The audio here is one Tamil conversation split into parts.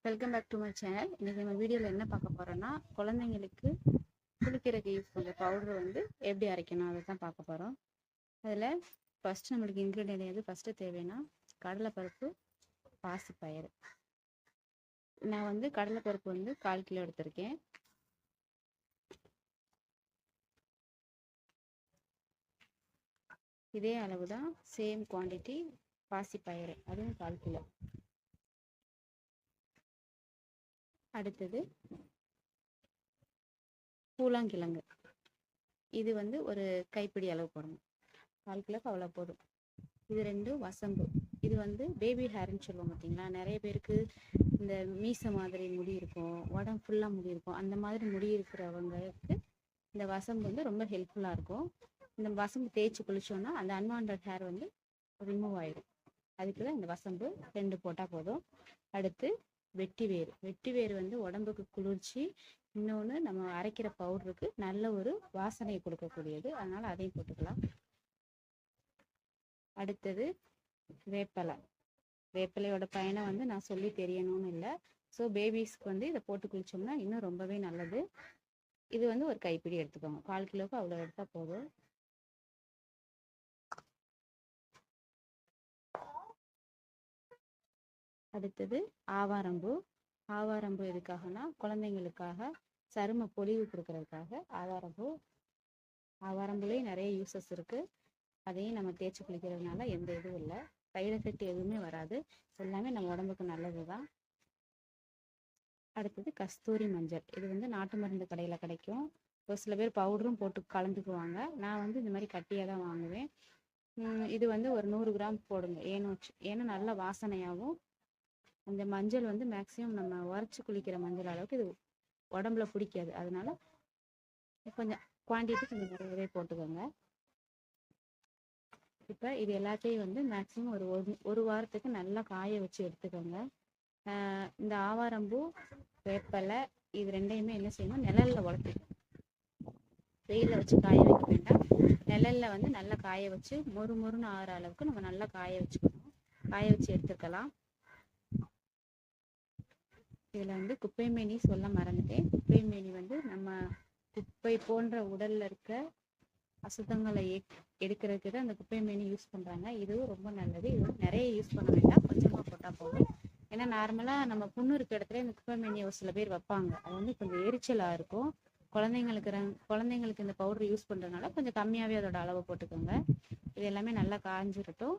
Welcome back to my channel. இன்றைக்கி நம்ம வீடியோவில் என்ன பார்க்க போகிறோன்னா, குழந்தைங்களுக்கு குளிக்கிறதுக்கு யூஸ் பண்ணுற பவுடர் வந்து எப்படி அரைக்கணும் அதை தான் பார்க்க போகிறோம். அதில் ஃபஸ்ட்டு நம்மளுக்கு இன்க்ரீடியன்ட் எது ஃபஸ்ட்டு தேவைன்னா கடலைப்பருப்பு, பாசிப்பயிறு. நான் வந்து கடலைப்பருப்பு வந்து 1/4 கிலோ எடுத்திருக்கேன். இதே அளவு தான் சேம் குவான்டிட்டி பாசிப்பயிறு, அதுவும் 1/4 கிலோ. அடுத்தது பூலாங்கிழங்கு, இது வந்து ஒரு கைப்பிடி அளவு போடணும். 1/4 கிலோக்கு அவ்வளோ போதும். இது ரெண்டும் வசம்பு. இது வந்து பேபி ஹேர்ன்னு சொல்லுவோம் பார்த்தீங்களா, நிறைய பேருக்கு இந்த மீசை மாதிரி முடி இருக்கும், உடம்பு ஃபுல்லாக முடி இருக்கும். அந்த மாதிரி முடி இருக்கிறவங்களுக்கு இந்த வசம்பு வந்து ரொம்ப ஹெல்ப்ஃபுல்லாக இருக்கும். இந்த வசம்பு தேய்ச்சி குளிச்சோன்னா அந்த அன்வான்ட் ஹேர் வந்து ரிமூவ் ஆகிடும். அதுக்கு தான் இந்த வசம்பு 2 போட்டால் போதும். அடுத்து வெட்டி வேறு வந்து உடம்புக்கு குளிர்ச்சி, இன்னொன்று நம்ம அரைக்கிற பவுடருக்கு நல்ல ஒரு வாசனையை கொடுக்கக்கூடியது, அதனால் அதையும் போட்டுக்கலாம். அடுத்தது வேப்பிலையோட பயனை வந்து நான் சொல்லி தெரியணும்னு இல்லை. ஸோ பேபிஸ்க்கு வந்து இதை போட்டு குளிச்சோம்னா இன்னும் ரொம்பவே நல்லது. இது வந்து ஒரு கைப்பிடி எடுத்துக்கோங்க. 1/4 கிலோக்கு அவ்வளோ எடுத்தால் போதும். அடுத்தது ஆவாரம்பூ எதுக்காகனா, குழந்தைங்களுக்காக சரும பொலிவு கொடுக்கறதுக்காக ஆவாரம்பூலேயும் நிறைய யூசஸ் இருக்குது. அதையும் நம்ம தேய்ச்சி குளிக்கிறதுனால எந்த இதுவும் இல்லை, சைடு எஃபெக்ட் எதுவுமே வராது. எல்லாமே நம்ம உடம்புக்கு நல்லது தான். அடுத்தது கஸ்தூரி மஞ்சள். இது வந்து நாட்டு மருந்து கடையில் கிடைக்கும். ஒரு சில பேர் பவுடரும் போட்டு கலந்துக்குவாங்க. நான் வந்து இந்த மாதிரி கட்டியாக தான் வாங்குவேன். இது வந்து ஒரு 100 கிராம் போடுங்க. ஏன்னா நல்ல வாசனையாகவும், அந்த மஞ்சள் வந்து மேக்ஸிமம் நம்ம உரைச்சி குளிக்கிற மஞ்சள் அளவுக்கு இது உடம்புல பிடிக்காது. அதனால கொஞ்சம் குவான்டிட்டி கொஞ்சம் நிறையவே போட்டுக்கோங்க. இப்போ இது எல்லாத்தையும் வந்து மேக்ஸிமம் ஒரு வாரத்துக்கு நல்லா காய வச்சு எடுத்துக்கோங்க. இந்த ஆவாரம்பூ, வேப்பலை இது ரெண்டையுமே என்ன செய்யணும், நிழலில் உலர்த்திக்கணும். வெயிலில் வச்சு காய வைக்க வேண்டாம். நிழலில் வந்து நல்லா காய வச்சு மொறுன்னு ஆகிற அளவுக்கு நம்ம நல்லா காய வச்சு எடுத்துக்கலாம். இதில் வந்து குப்பைமேனி சொல்ல மறந்துட்டேன். குப்பைமேனி வந்து நம்ம குப்பை போன்ற உடலில் இருக்க அசுத்தங்களை எடுக்கிறதுக்கு தான் அந்த குப்பைமேனி யூஸ் பண்ணுறாங்க. இதுவும் ரொம்ப நல்லது. இது நிறைய யூஸ் பண்ண வேண்டாம், கொஞ்சமாக போட்டால் போதும். ஏன்னா நார்மலாக நம்ம புண்ணு இருக்க இடத்துல இந்த குப்பைமேனியை ஒரு சில பேர் வைப்பாங்க. அது வந்து கொஞ்சம் எரிச்சலாக இருக்கும். குழந்தைங்களுக்கு இந்த பவுடர் யூஸ் பண்ணுறதுனால கொஞ்சம் கம்மியாகவே அதோட அளவை போட்டுக்கோங்க. இது எல்லாமே நல்லா காஞ்சிரட்டும்.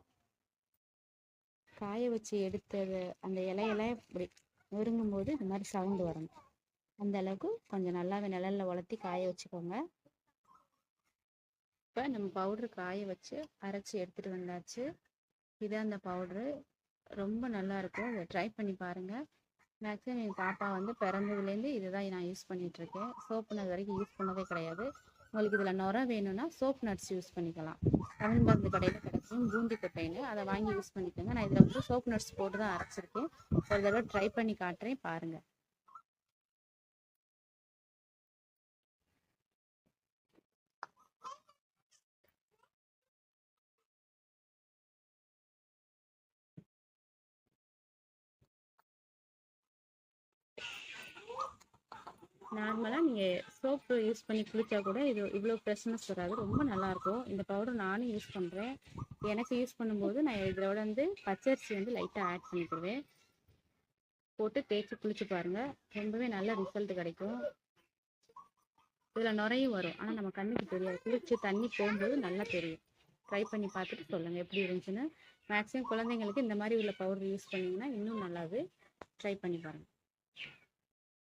காய வச்சு எடுத்தது அந்த இலையெல்லாம் இப்படி நொறுங்கும் போது இந்த மாதிரி சவுண்டு வரணும். அந்த அளவுக்கு கொஞ்சம் நல்லாவே நிழலில் உலர்த்தி காய வச்சுக்கோங்க. இப்போ நம்ம பவுட்ரு காய வச்சு அரைச்சி எடுத்துகிட்டு வந்தாச்சு. இதான் அந்த பவுட்ரு, ரொம்ப நல்லாயிருக்கும். இதை ட்ரை பண்ணி பாருங்கள். மேக்ஸிமம் என் பாப்பா வந்து பிறந்ததுலேருந்து இதுதான் நான் யூஸ் பண்ணிகிட்ருக்கேன். சோப்பு நட் வரைக்கும் யூஸ் பண்ணதே கிடையாது. உங்களுக்கு இதில் நுர வேணும்னா சோப் நட்ஸ் யூஸ் பண்ணிக்கலாம். தமிழ் மருந்து கடையில் கிடைக்கும் பூந்தி கொட்டைன்னு, அதை வாங்கி யூஸ் பண்ணிக்கோங்க. நான் இதில் வந்து சோப் நட்ஸ் போட்டு தான் அரைச்சிருக்கேன். ஒரு தடவை ட்ரை பண்ணி காட்டுறேன், பாருங்கள். நார்மலாக நீங்கள் சோப்பு யூஸ் பண்ணி குளித்தா கூட இது இவ்வளோ ஃப்ரெஷ்னஸ் வராது, ரொம்ப நல்லாயிருக்கும். இந்த பவுடர் நானும் யூஸ் பண்ணுறேன். எனக்கு யூஸ் பண்ணும்போது நான் இதோட வந்து பச்சரிசி வந்து லைட்டாக ஆட் பண்ணிக்கிடுவேன். போட்டு தேய்ச்சி குளிச்சு பாருங்கள், ரொம்பவே நல்ல ரிசல்ட் கிடைக்கும். இதில் நுரையும் வரும், ஆனால் நம்ம கண்ணுக்கு தெரியாது. குளிச்சு தண்ணி போகும்போது நல்லா தெரியும். ட்ரை பண்ணி பார்த்துட்டு சொல்லுங்கள் எப்படி இருந்துச்சுன்னு. மேக்ஸிமம் குழந்தைங்களுக்கு இந்த மாதிரி உள்ள பவுடர் யூஸ் பண்ணிங்கன்னா இன்னும் நல்லாது. ட்ரை பண்ணி பாருங்கள்.